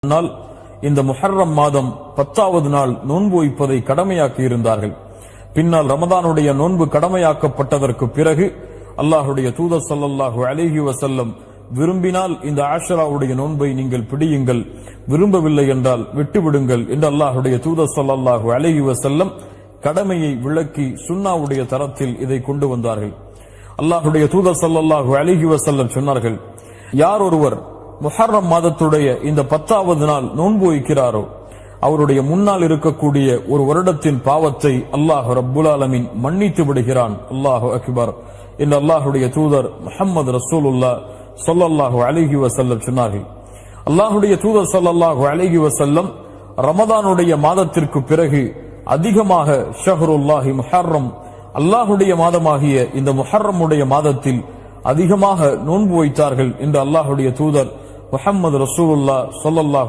நாள் இந்த முஹர்ரம் மாதம் 10வது நாள் நோன்பு வைப்பதை கடமையாக்கி இருந்தார்கள். பின்னால் ரமதானுடைய நோன்பு கடமையாக்கப்பட்டதற்கு பிறகு அல்லாஹுடைய தூதர் ஸல்லல்லாஹு அலைஹி வஸல்லம் விரும்பினால் இந்த ஆஷராவுடைய நோன்பை நீங்கள் பிடியுங்கள், விரும்பவில்லை என்றால் விட்டுவிடுங்கள் என்று அல்லாஹுடைய தூதர் ஸல்லல்லாஹு அலைஹி வஸல்லம் கடமையை விளக்கி சுன்னாவுடைய தரத்தில் இதை கொண்டு வந்தார்கள். அல்லாஹுடைய தூதர் ஸல்லல்லாஹு அலைஹி வஸல்லம் சொன்னார்கள், யார் ஒருவர் முஹர்ரம் மாதத்துடைய இந்த 10வது நாள் நோன்பு வைக்கிறாரோ அவருடைய முன்னால் இருக்கக்கூடிய ஒரு வருடத்தின் பாவத்தை அல்லாஹ் ரப்புல் ஆலமீன் மன்னித்து விடுகிறான். அல்லாஹு அக்பர் என்று அல்லாஹுடைய தூதர் முஹம்மது ரசூலுல்லாஹ் ஸல்லல்லாஹு அலைஹி வஸல்லம் சொன்னார்கள். அல்லாஹுடைய தூதர் ஸல்லல்லாஹு அலைஹி வஸல்லம் ரமதானுடைய மாதத்திற்கு பிறகு அதிகமாக ஷஹ்ருல்லாஹி முஹர்ரம், அல்லாஹுடைய மாதமாகிய இந்த முஹர்ரமுடைய மாதத்தில் அதிகமாக நோன்பு வைத்தார்கள் என்று அல்லாஹுடைய தூதர் முஹம்மது ரசூலுல்லாஹ் ஸல்லல்லாஹு